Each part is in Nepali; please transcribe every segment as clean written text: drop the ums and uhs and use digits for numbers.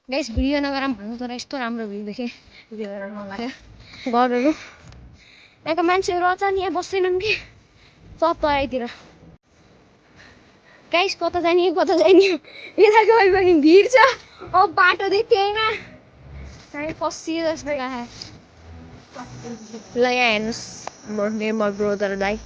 गाइस भिडियो नगराम भन्नु तर यस्तो राम्रो भिउ देखेँ भिडियो गरेर मन लाग्यो घरहरू यहाँका मान्छेहरू अचान यहाँ बस्दैनन् कि सब तराईतिर गाइस कता जाने यता गयो भने भिड छ अब बाटो देखिएन कहीँ फसियो जस्तो लाग्यो ल यहाँ हेर्नुहोस् हाम्रो निर्मल ब्रदर दाइ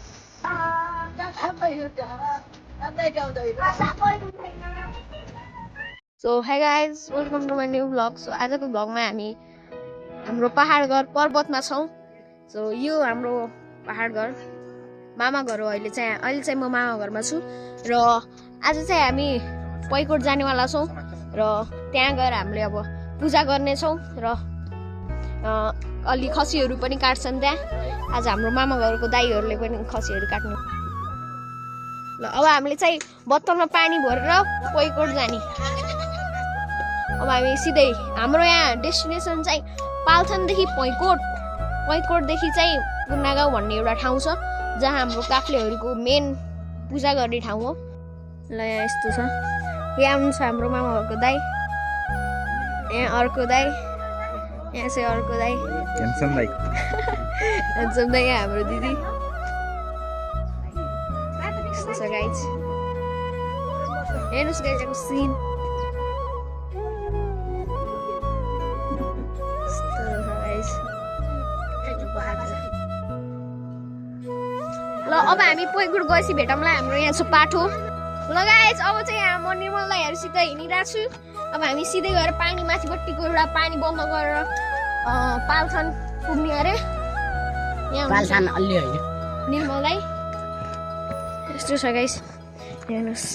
so hi guys welcome to my new vlog so आजको भ्लगमा हामी हाम्रो पहाड घर पर्वतमा छौँ सो यो हाम्रो पहाड घर मामा घर हो अहिले चाहिँ म मामा घरमा छु र आज चाहिँ हामी पैकोट जानेवाला छौँ र त्यहाँ गएर हामीले अब पूजा गर्नेछौँ र अलि खसीहरू पनि काट्छन् त्यहाँ आज हाम्रो मामा घरको दाइहरूले पनि खसीहरू काट्नु ल अब हामीले चाहिँ बोतलमा पानी भरेर पैकोट जाने अब हामी सिधै हाम्रो यहाँ डेस्टिनेसन चाहिँ पाल्थानदेखि पैकोटदेखि चाहिँ पुर्नागाउँ भन्ने एउटा ठाउँ छ जहाँ हाम्रो काफ्लेहरूको मेन पूजा गर्ने ठाउँ हो ल यहाँ यस्तो छ यहाँ आउनु छ हाम्रो मामा घरको दाइ यहाँ अर्को दाइ यहाँ चाहिँ अर्को दाइ ह्यान्डसम दाइ यहाँ हाम्रो दिदी यस्तो छ गाइज हेर्नुहोस् गाइजको सिन ल अब हामी पैकोट गएपछि भेटौँला हाम्रो यहाँ छ पाठो ल गाइज अब चाहिँ यहाँ म निर्मल दाइहरूसित हिँडिरहेको छु अब हामी सिधै गएर पानी माथिपट्टिको एउटा पानी बन्द गरेर पाल्थान पुग्ने अरे पाल्थान अलि होइन निर्मल दाइ यस्तो छ गाइज हेर्नुहोस्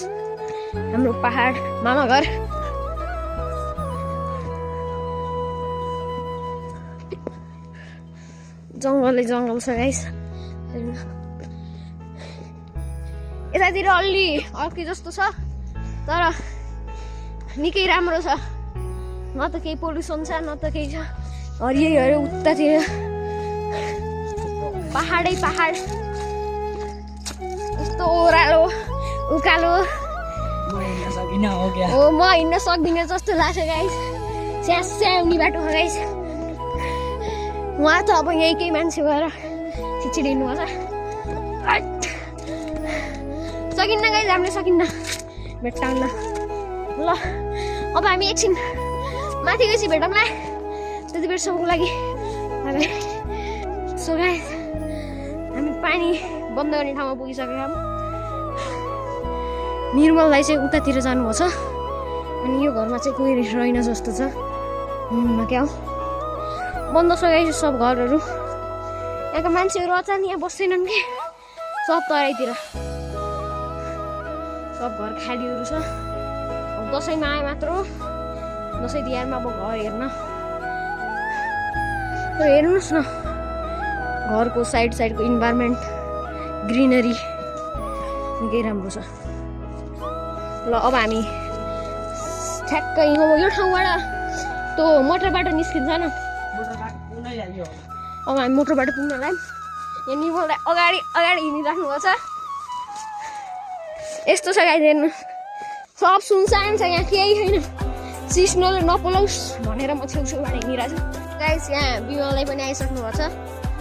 हाम्रो पहाड मामा घर जङ्गलै जङ्गल छ गाइस यतातिर अलि अर्कै जस्तो छ तर निकै राम्रो छ न त केही पोल्युसन छ न त केही छ हरियै उतातिर पहाडै पहाड यस्तो ओह्रालो उकालो हो म हिँड्न सक्दिनँ जस्तो लाग्छ गाइस स्याउनी बाटो हो गाइस उहाँ त अब यही केही मान्छे भएर छिचिडिनु पर्छ सकिन्न गाइस हामीले सकिन्न भेट्टाउन ल अब हामी एकछिन माथि गएपछि भेटौँला त्यति बेरसम्मको लागि सो गाइस हामी पानी बन्द गर्ने ठाउँमा पुगिसकेका छौँ निर्मललाई चाहिँ उतातिर जानुभएको छ अनि यो घरमा चाहिँ कोही रहेन जस्तो छ क्या हो बन्द छ गाइस सब घरहरू यहाँका मान्छेहरू अचानक यहाँ बस्दैनन् कि सब तराईतिर सब घर खालीहरू छ दसैँमा आए मात्र हो दसैँ तिहारमा अब घर हेर्न हेर्नुहोस् न घरको साइडको इन्भाइरोमेन्ट ग्रिनरी निकै राम्रो छ ल अब हामी ठ्याक्कै यो ठाउँबाट त्यो मोटर बाटो निस्किन्छ न अब हामी मोटर बाटो पुग्नलाई यहाँ निर्मललाई अगाडि हिँडिराख्नु भएको छ यस्तो छ गाइस हेर्नु सब सुनसान छ यहाँ केही छैन सिस्नोले नपलाओस् भनेर म छेउछेउबाट हिँडिरहेको छु गाइस यहाँ विमललाई पनि आइसक्नु भएको छ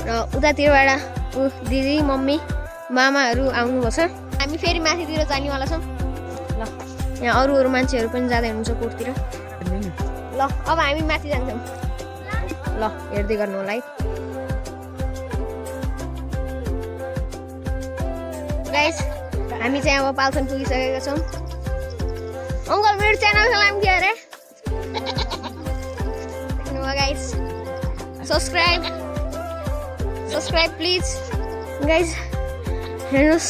र उतातिरबाट दिदी मम्मी मामाहरू आउनुभएको छ हामी फेरि माथितिर जानेवाला छौँ ल यहाँ अरू मान्छेहरू पनि जाँदै हुनुहुन्छ कोर्टतिर ल अब हामी माथि जान्छौँ ल हेर्दै गर्नु होला है गाइस हामी चाहिँ अब पाल्थान पुगिसकेका छौँ अङ्कल मेरो च्यानलको नाम के अरे गाइस सब्सक्राइब प्लिज गाइस हेर्नुहोस्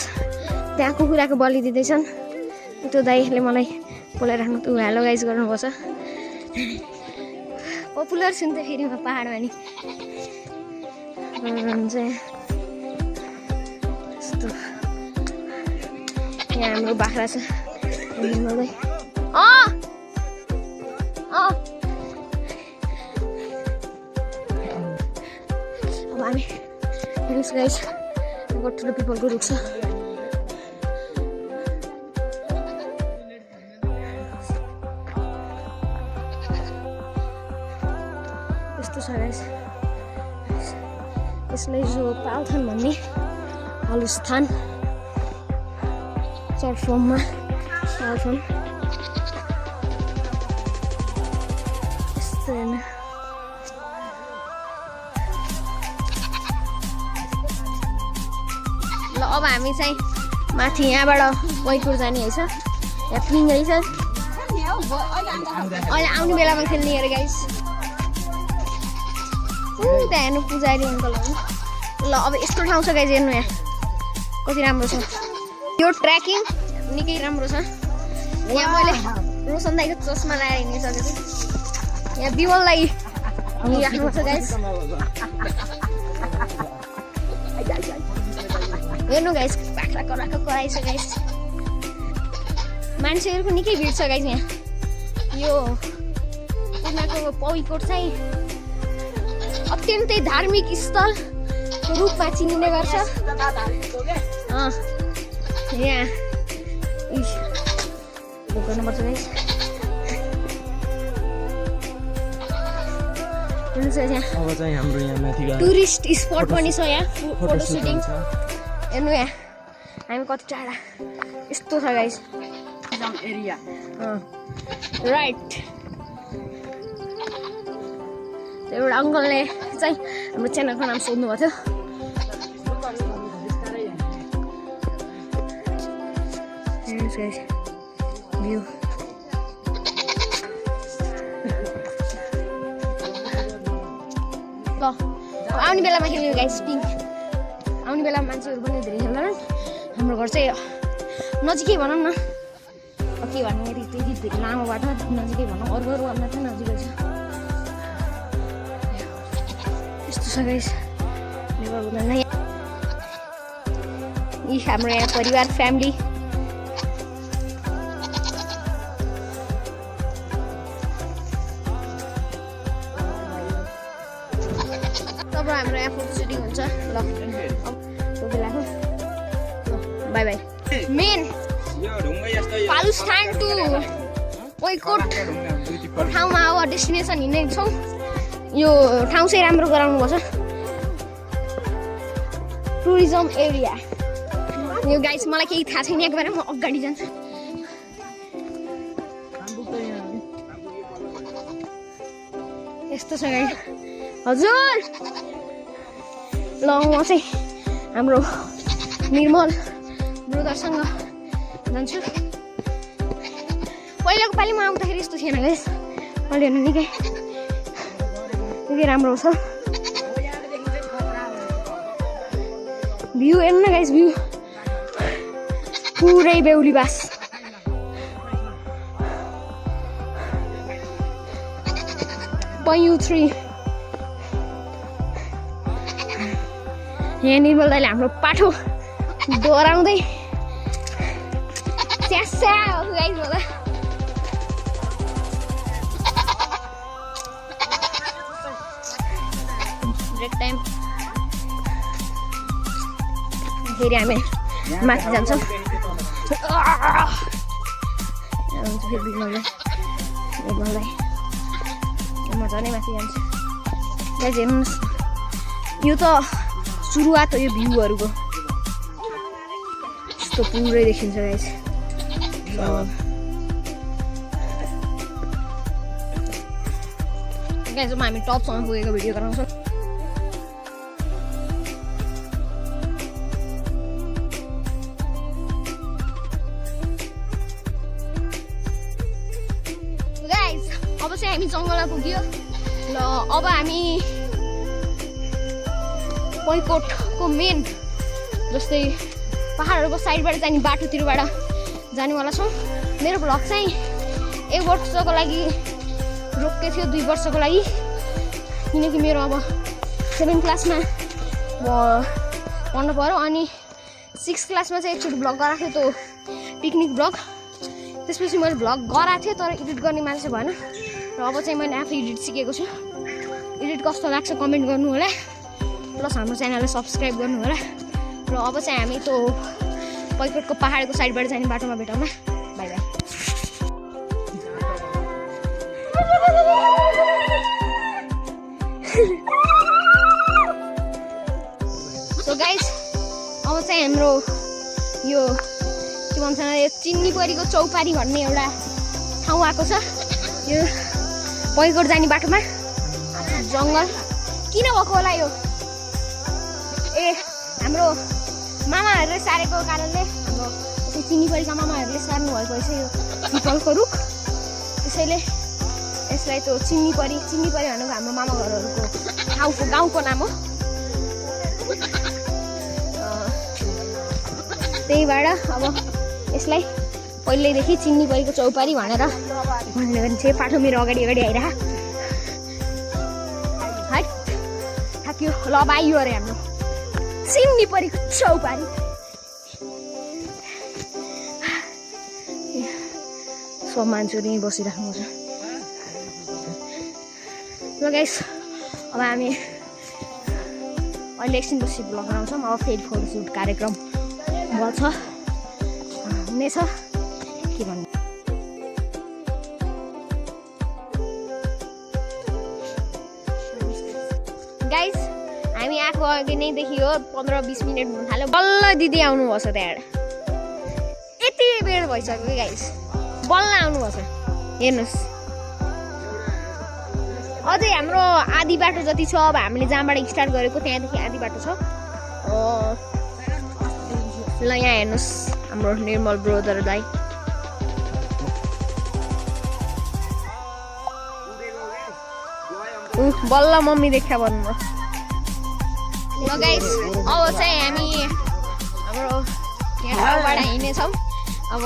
त्यहाँ कुखुराको बलि दिँदैछन् त्यो दाइले मलाई बोलाइराख्नु ऊ हेलो गाइस गर्नुपर्छ पपुलर छु नि त फेरि म पहाडमा नि हुन्छ यस्तो यहाँ हाम्रो बाख्रा छ अब हामी हेर्नुहोस् गाइस ठुलो पिपलको रुख छ यस्तो छ गाइस यसलाई जो पालथान भन्ने हलस्थान सर्ट फर्ममा पालथान यस्तो हेर्न ल अब हामी चाहिँ माथि यहाँबाट पैकुर जाने है छ यहाँ पिङ रहेछ अहिले आउने बेलामा खेल्ने अरे गाइस त्यहाँ हेर्नु पुजारी अङ्कलहरू ल अब यस्तो ठाउँ छ गाइस हेर्नु यहाँ कति राम्रो छ यो ट्रेकिङ निकै राम्रो छ यहाँ मैले रोशन दाइको चस्मा लगाएर हिँडिसकेको छु यहाँ बिमललाई राख्नुपर्छ गाइस हेर्नु गाइस बाख्रा कराएको कराइछ गाइस मान्छेहरूको निकै भिड छ गाइस यहाँ यो उनीहरूको पैकोट चाहिँ अत्यन्तै धार्मिक स्थलको रूपमा चिनिने गर्छ यहाँ गर्नुपर्छ गाइस अब चाहिँ हाम्रो यहाँ माथि टुरिस्ट स्पट पनि छ यहाँ फोटो सुटिङ हेर्नु यहाँ हामी कति टाढा यस्तो छ गाइस एरिया राइट एउटा अङ्कलले चाहिँ हाम्रो च्यानलको नाम सोध्नु भएको थियो भ्यू ल अब आउने बेलामा खेल्ने गाइस पिङ आउने बेलामा मान्छेहरू पनि धेरै खेल्दैनन् हाम्रो घर चाहिँ नजिकै भनौँ न के भन्ने त्यति धेरै लामो बाटो नजिकै भनौँ अरू भन्दा चाहिँ नजिकै छ यस्तो छ गाइस यी हाम्रो यहाँ परिवार फ्यामिली तब हाम्रो यहाँ फोटो सुटिङ हुन्छ ल त्यो बेलाको बाई बाई मेन पालुस्थान टु पैकोट ठाउँमा अब डेस्टिनेसन हिँड्ने छौँ यो ठाउँ चाहिँ राम्रो गराउनु पर्छ टुरिज्म एरिया यो गाइस मलाई केही थाहा छैन यहाँको बारेमा म अगाडि जान्छु यस्तो छ गाइस हजुर ल म चाहिँ हाम्रो निर्मल ब्रदरसँग जान्छु पहिलाको पालि म आउँदाखेरि यस्तो थिएन गाइस अहिले हेर्नु निकै राम्रो छ भ्यू हेर्नु न गाइस भ्यू पुरै बेहुली बास पैयु 3 यहाँ निर्मल दाइले हाम्रो पाठो दोहोऱ्याउँदै च्यास्या गाइस होला ब्रेक टाइम फेरि हामी माथि जान्छौँ मजाले माथि जान्छ गाइस हेर्नुहोस् यो त सुरुवात हो यो भ्यूहरूको यस्तो पुरै देखिन्छ गाइस गाइस अब हामी टपसम्म पुगेको भिडियो गराउँछौँ अब चाहिँ हामी जङ्गलमा पुग्यो ल अब हामी पैकोटको मेन जस्तै पहाडहरूको साइडबाट जाने बाटोतिरबाट जानेवाला छौँ मेरो भ्लग चाहिँ 1 वर्षको लागि रोकेको थियो 2 वर्षको लागि किनकि मेरो अब 7 क्लासमा पढ्नु पऱ्यो अनि 6 क्लासमा चाहिँ एकचोटि भ्लग गराएको थियो त्यो पिकनिक भ्लग त्यसपछि मैले भ्लग गराएको थिएँ तर एडिट गर्ने मान्छे भएन र अब चाहिँ मैले आफै एडिट सिकेको छु एडिट कस्तो लाग्छ कमेन्ट गर्नु होला प्लस हाम्रो च्यानललाई सब्सक्राइब गर्नु होला र अब चाहिँ हामी त्यो पैकोटको पहाडको साइडबाट जाने बाटोमा भेटौँ न बाई बाई सो गाइस अब चाहिँ हाम्रो यो के भन्छ यो चिन्नीपरीको चौपारी भन्ने एउटा ठाउँ आएको छ यो पैकोट जाने बाटोमा जङ्गल किन भएको होला यो ए हाम्रो मामाहरूले सारेको कारणले हाम्रो चिन्नीपरीका मामाहरूले सार्नु भएको रहेछ यो पिपलको रुख त्यसैले यसलाई त्यो चिन्नीपरी भनेको हाम्रो मामा घरहरूको गाउँको नाम हो त्यही भएर अब यसलाई पहिल्यैदेखि चिन्नीपरीको चौपारी भनेर भन्ने मान्छे पाठो मेरो अगाडि आइरह है थाक्यो ल आइयो अरे हाम्रो चिन्नीपरीको चौपारी सब मान्छेहरू यहीँ बसिराख्नु छ ल गाइस अब हामी अहिले एकछिन बसी ब्लग बनाउँछौँ अब फेरि फोटोसुट कार्यक्रम बल्छ हुनेछ के भन्नु गाइस हामी आएको अघि नै देखियो 15-20 मिनट हुन थाल्यो बल्ल दिदी आउनु भएको छ त्यहाँबाट यति बेर भइसक्यो गाइस बल्ल आउनु भएको छ हेर्नुहोस् अझै हाम्रो आधी बाटो जति छ अब हामीले जहाँबाट स्टार्ट गरेको त्यहाँदेखि आधी बाटो छ ल यहाँ हेर्नुहोस् हाम्रो निर्मल ब्रदर दाइ बल्ल मम्मी देखा भन्नु ल गाइस अब चाहिँ हामी हाम्रो यहाँ ठाउँबाट हिँड्नेछौँ अब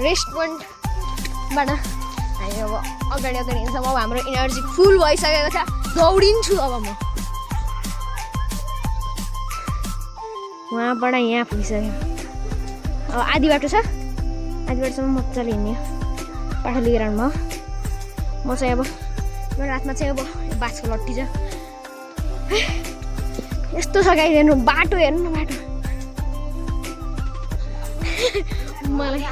रेस्ट पोइन्टबाट हामी अब अगाडि हिँड्छौँ अब हाम्रो इनर्जी फुल भइसकेको छ दौडिन्छु अब म वहाँबाट यहाँ पुगिसक्यो अब आधी बाटो छ आधी बाटोसम्म मजाले हिँड्ने पाठोली ग्राउन्डमा म चाहिँ अब मेरो हातमा चाहिँ अब बाँसको लट्ठी छ यस्तो छ गाइस हेर्नु बाटो हेर्नु बाटो मलाई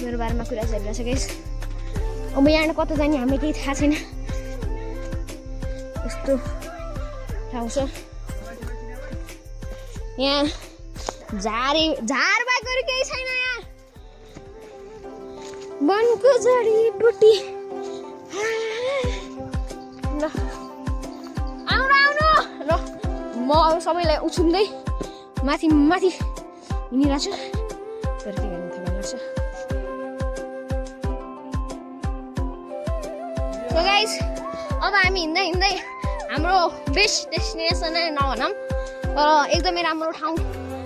मेरो बारेमा कुरा चलिरहेछ गाइस अब यहाँ कता जाने हामीलाई केही थाहा छैन यस्तो ठाउँ छ यहाँ झारबाटहरू केही छैन यहाँ वनको जडीबुटी ल आउनु ल म सबैलाई उछुन्दै माथि हिँडिरहेको छु तर के गर्नु थाहा लाग्छ सो गाइस अब हामी हिँड्दै हाम्रो बेस्ट डेस्टिनेसन नभनौँ तर एकदमै राम्रो ठाउँ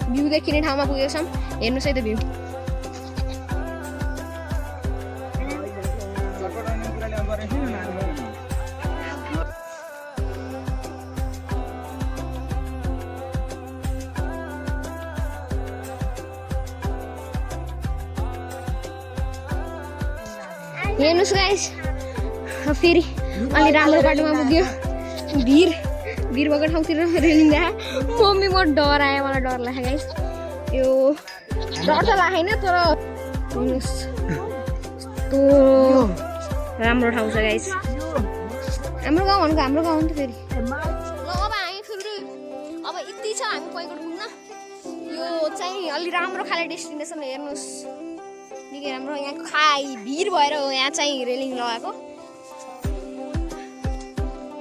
भ्यू देखिने ठाउँमा पुगेको छौँ हेर्नुहोस् है त भ्यू हेर्नुहोस् गाइस फेरि अलि राम्रो बाटोमा पुग्यो भिर भएको ठाउँतिर रेलिङ देखा मम्मी म डराएँ मलाई डर लाग्यो गाइस यो डर त लागेन तर हेर्नुहोस् यस्तो राम्रो ठाउँ छ गाइस हाम्रो गाउँ भनेको हाम्रो गाउँ हो नि त फेरि ल अब हामी फेरि अब यति छ हामी पैकोट पुग्न यो चाहिँ अलि राम्रो खाले डेस्टिनेसन हेर्नुहोस् निकै राम्रो यहाँ भिर भएर हो यहाँ चाहिँ रेलिङ लगाएको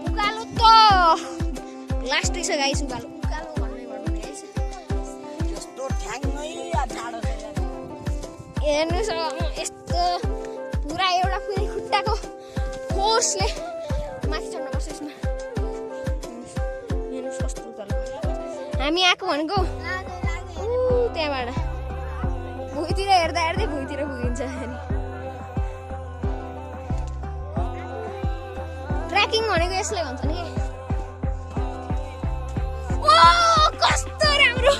उकालो त लास्टै छ गाइस उकालो भन्ने गाइस हेर्नुहोस् यस्तो पुरा एउटा फेरि खुट्टाको फोर्सले माथि चढ्नु पर्छ यसमा हेर्नुहोस् कस्तो उकालो हामी आएको भनेको त्यहाँबाट भुइँतिर हेर्दा भुइँतिर पुगिन्छ ट्रेकिङ भनेको यसलाई भन्छ नि ओ कस्तो राम्रो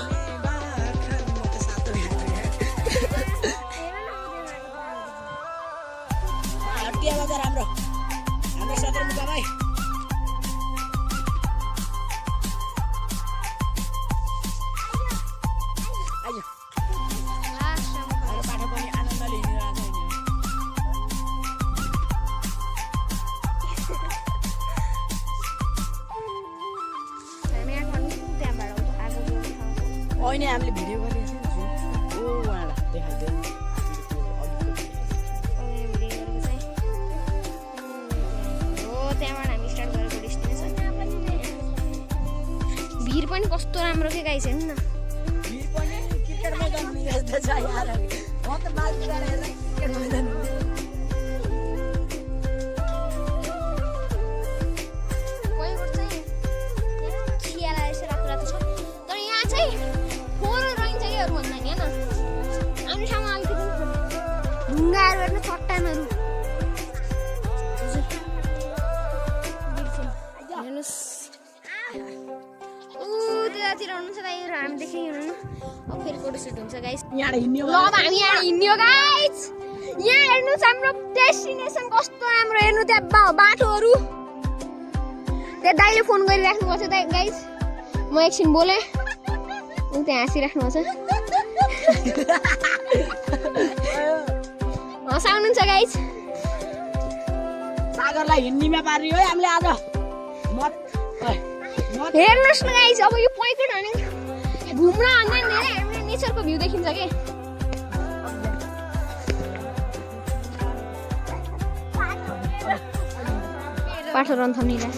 बहिनी हामीले भिडियो गरेको थियौँ ओ उहाँलाई देखाइदियो त्यहाँबाट हामी स्टार्ट गरेको डेस्टिनेसन भिर पनि कस्तो राम्रो के गाइस हेर्नु न भिर पनि क्रिकेट मैदान जस्तो छ यार म त मालतिर हेरेर क्रिकेट मैदान ढुङ्गाहरू हेर्नु चट्टानहरू हेर्नुहोस् त्यतातिर हुनुहुन्छ गाइस हामी देख्दै हुनु अब फेरि फोटोसुट हुन्छ गाइस यहाँ हिँड्ने ल अब हामी यहाँ हिँड्यो गाइस यहाँ हेर्नुहोस् हाम्रो डेस्टिनेसन कस्तो राम्रो हेर्नु त्यहाँ बाटोहरू त्यहाँ दाइले फोन गरिराख्नु भएको छ गाइस म एकछिन बोलेँ ऊ त्यहाँ हाँसिराख्नु भएको छ हँसाउनुहुन्छ गाइस सागरलाई हिन्डीमा पारियो है हामीले आज हेर्नुहोस् न गाइस अब यो पैकेट हाने घुम्न भन्दा धेरै हामीले नेचरको भ्यू देखिन्छ के पाठो रन थम्निला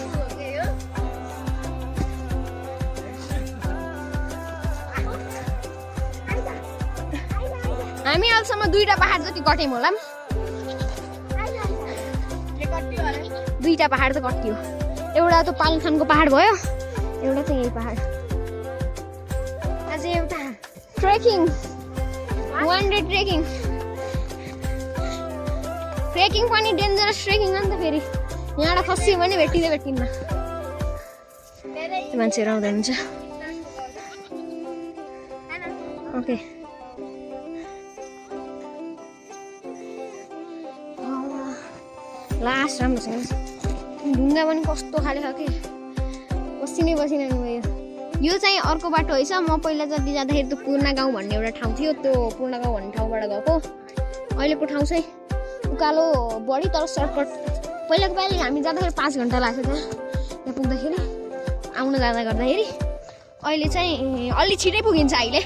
हामी अहिलेसम्म 2टा पहाड जति कट्यौँ होला दुईटा पहाड त कटियो एउटा त पालखानको पहाड भयो एउटा चाहिँ यही पहाड अझै एउटा ट्रेकिङ 1 डे ट्रेकिङ पनि डेन्जरस ट्रेकिङ हो नि त फेरि यहाँबाट खस्यो भने भेटिन्न मान्छेहरू आउँदै हुन्छ ओके लास्ट राम्रो छ ढुङ्गा पनि कस्तो खाले खालको पसिनै भयो यो चाहिँ अर्को बाटो रहेछ म पहिला जति जाँदाखेरि त्यो पूर्णा गाउँ भन्ने एउटा ठाउँ थियो त्यो पूर्णा गाउँ भन्ने ठाउँबाट गएको अहिलेको ठाउँ चाहिँ उकालो बढी तर सर्टकट पहिलाको पालि हामी जाँदाखेरि 5 घन्टा लाग्थ्यो त्यहाँ पुग्दाखेरि आउन जाँदा गर्दाखेरि अहिले चाहिँ अलि छिटै पुगिन्छ अहिले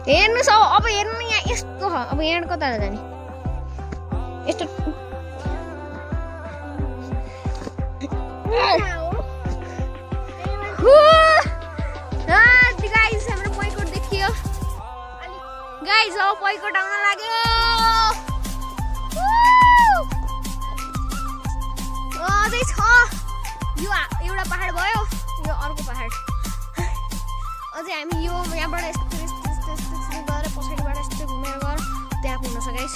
हेर्नुहोस् अब हेर्नु यहाँ यस्तो छ अब यहाँ कता जाने यस्तो गाइस हाम्रो पैकोट देखियो गाइस अब पैकोट आउन लाग्यो अझै छ यो एउटा पहाड भयो यो अर्को पहाड अझै हामी यो यहाँबाट यस्तो गएर पछाडिबाट यस्तो घुमेर गएर त्यहाँ पुग्न छ गाइस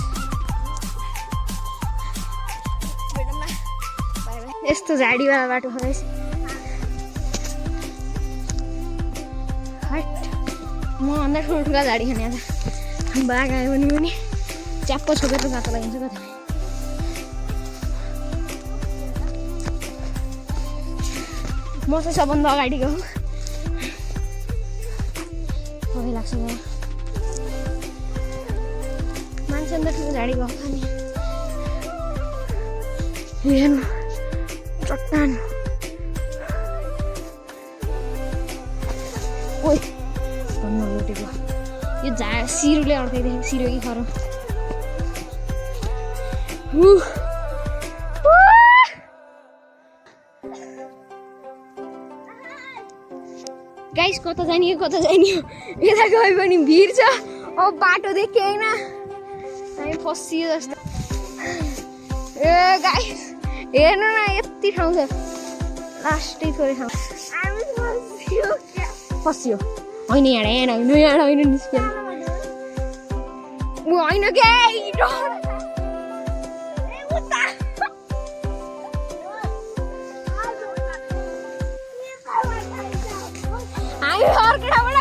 यस्तो झाडीवाला बाटो छ गाइस म भन्दा ठुल्ठुला झाडी खाने आज बाघ आयो भने पनि च्याप्पो छोपेर जाँदा लागिन्छ कता म चाहिँ सबभन्दा अगाडि गएको कहिले लाग्छ मान्छे अन्त ठुलो झाडी गएको नि हेर्नु चट्टान ओइ भन्नु लुटेको यो सिरुले अड्काइदिएको सिरो कि खरो गाइस कता जाने यता गयो भने भिड छ अब बाटो देखेन हामी फसियो जस्तो ए गाइस हेर्नु न यति ठाउँ छ लास्टै थोरै ठाउँ फसियो होइन यहाँ होइन निस्क्यो होइन के हामी अर्को ठाउँबाट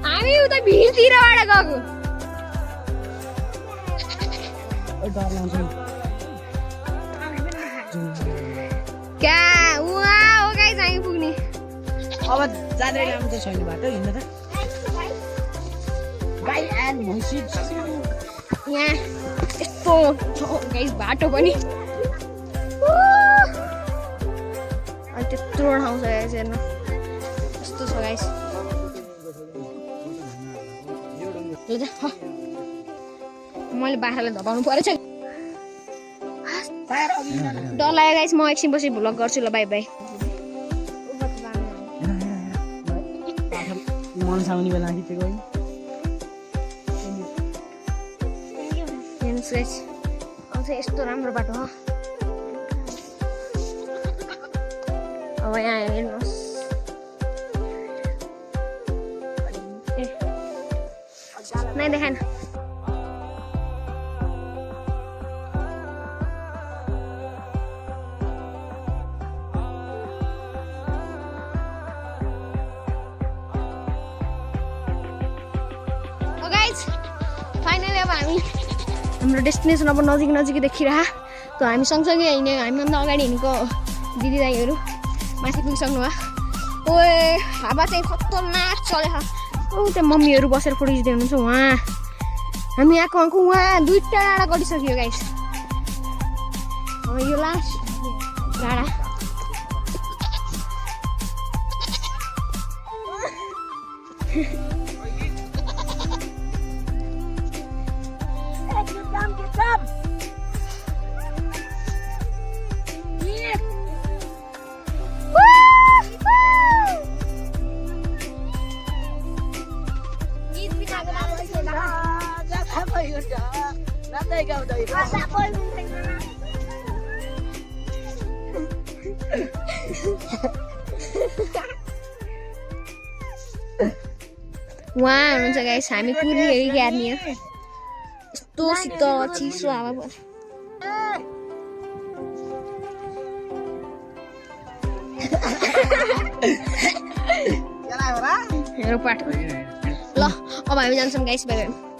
हामी उता भिरतिरबाट गएको क्या उहाँ हो गाइस हामी पुग्ने अब जाँदै राम्रो छैन बाटो हिँड्न त गाई एन्ड भैँसी यहाँ यस्तो गाइस बाटो पनि त्यत्रो ठाउँ छ गाइस हेर्नु यस्तो छ गाइस मैले बाख्रालाई धपाउनु परेछ डर लाग्यो गाइस म एकछिन पछि भ्लग गर्छु ल बाई बाई मनसाउने बेला खिचेको हेर्नुहोस् गाइस आउँछ यस्तो राम्रो बाटो हो अब यहाँ हेर्नुहोस् नहीं देखें फाइनली अब हाम्रो डेस्टिनेसन अब नजिक नजिकै देखिरह त हामी सँगसँगै हिँड्ने हामीभन्दा अगाडि हिँडेको दिदी दाइहरू माथि पुगिसक्नु भयो ओए हावा चाहिँ खतरनाक चलेको त्यहाँ मम्मीहरू बसेर फोटो खिच्दै हुनुहुन्छ उहाँ हामी आएको उहाँ 2टा डाँडा गरिसक्यो गाइस अब यो लास्ट डाँडा वहाँ हुनुहुन्छ गाइस हामी पुग्ने हेरी हेर्ने हो यस्तो शीतल चिसो हावा पर्छ हेरो पाठ ल अब हामी जान्छौँ गाइस बाई बाई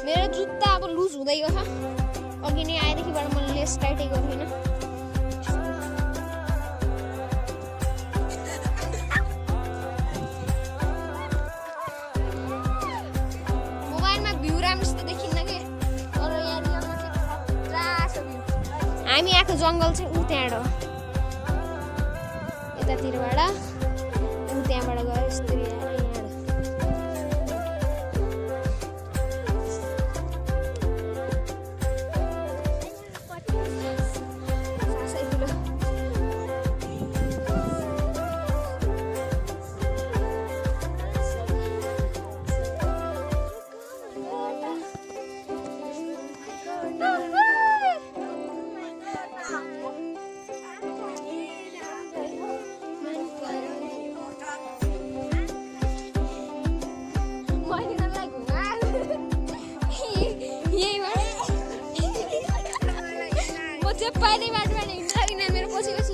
मेरो जुत्ता अब लुज हुँदै गयो छ अघि नै आएदेखिबाट मैले लेस टाइटै गर्दिनँ मोबाइलमा भ्यू राम्रो जस्तो देखिन्न कि तर यहाँ रियलमा चाहिँ खतरा छ भ्यू हामी आएको जङ्गल चाहिँ ऊ त्यहाँबाट यतातिरबाट ऊ त्यहाँबाट गयो यस्तो पानी बाटोमा हिँड्छ किन मेरो पछि पछि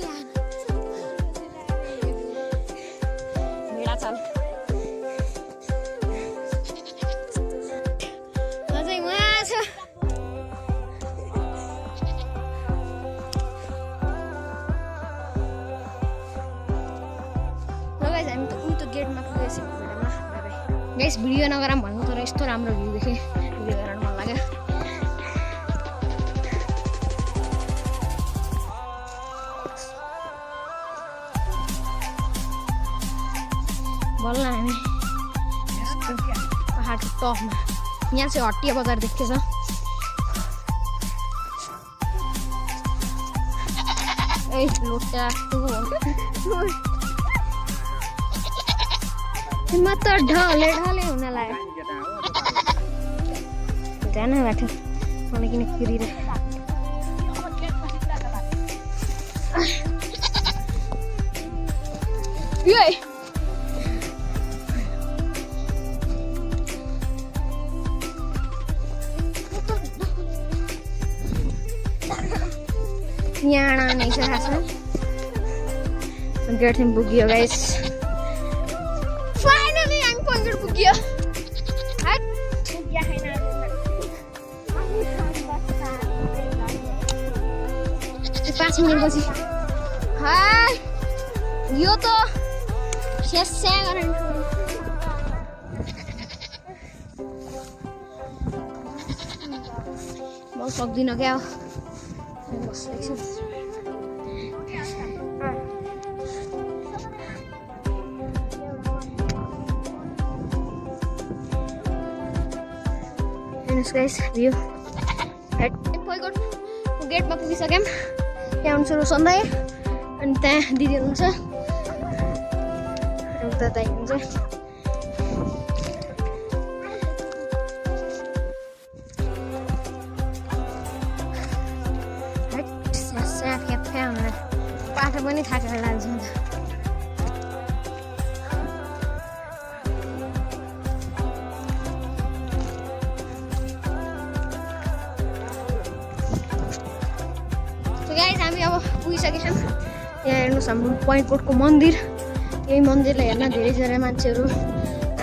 भेडा छ अझै वहाँ छ गाइस हामी त उल्टो गेटमा पुगेछौँ भिडियोमा गाइस भिडियो नगरौँ भन्नु तर यस्तो राम्रो भ्यू देखेँ भिडियो गराउन मन लाग्यो बल्ल हामी पहाडको टपमा यहाँ चाहिँ हट्टिया बजार देखेछ ए लोटा म त ढले ढले हुन लाग्यो जान बाटो मलाई किन कुरिरहेको यहाँ नहीं छ गेट में पुग्यो गाइस फाइनली हामी पन्जर पुग्यो 5 मिनेटपछि हाय यो त स्यास्या गरेर म सक्दिनँ क्या बस्दैछु guys view गेटमा पुगिसक्यौँ त्यहाँ हुनुहुन्छ रोसन्दै अनि त्यहाँ दिदी हुनुहुन्छ उता दाइ हुनुहुन्छ पाठो पनि थाकेर लाग्छ गाइस हामी अब पुगिसकेका छौँ यहाँ हेर्नुहोस् हाम्रो पोइन्ट पोर्टको मन्दिर यही मन्दिरलाई हेर्न धेरैजना मान्छेहरू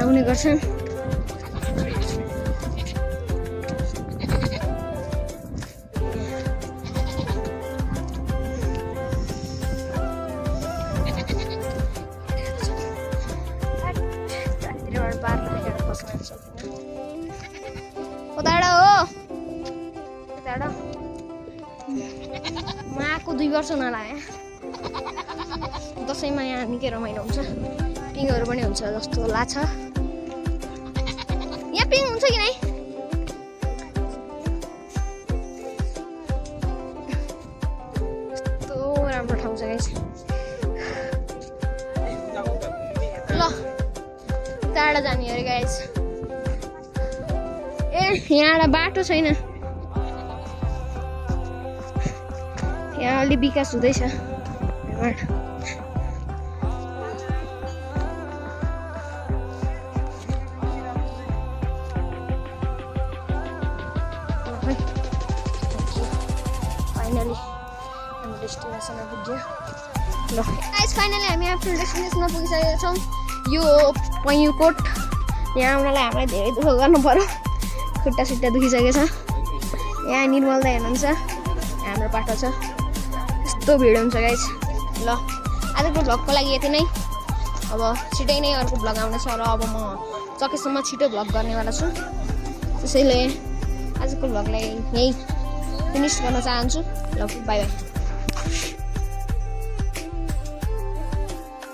आउने गर्छन् आएको 2 वर्ष नलागे दसैँमा यहाँ निकै रमाइलो हुन्छ पिङहरू पनि हुन्छ जस्तो लाग्छ यहाँ पिङ हुन्छ कि नै यस्तो राम्रो ठाउँ छ गाइस ल टाढा जाने अरे गाइस ए यहाँ बाटो छैन यहाँ अलि विकास हुँदैछ फाइनली हाम्रो डेस्टिनेसनमा पुग्यो ल गाइस फाइनली हामी आफ्नो डेस्टिनेसनमा पुगिसकेका छौँ यो पैयुकोट यहाँ आउनलाई हामीलाई धेरै दुःख गर्नु पर्यो खुट्टा सुट्टा दुखिसकेको छ यहाँ निर्मल दाइ हुनुहुन्छ हाम्रो पाटो छ यस्तो भिड हुन्छ गाइस ल आजको भ्लगको लागि यति नै अब छिटै नै अर्को भ्लग आउनेछ र अब म सकेसम्म छिटो भ्लग गर्नेवाला छु त्यसैले आजको भ्लगलाई यही फिनिस गर्न चाहन्छु ल बाई बाई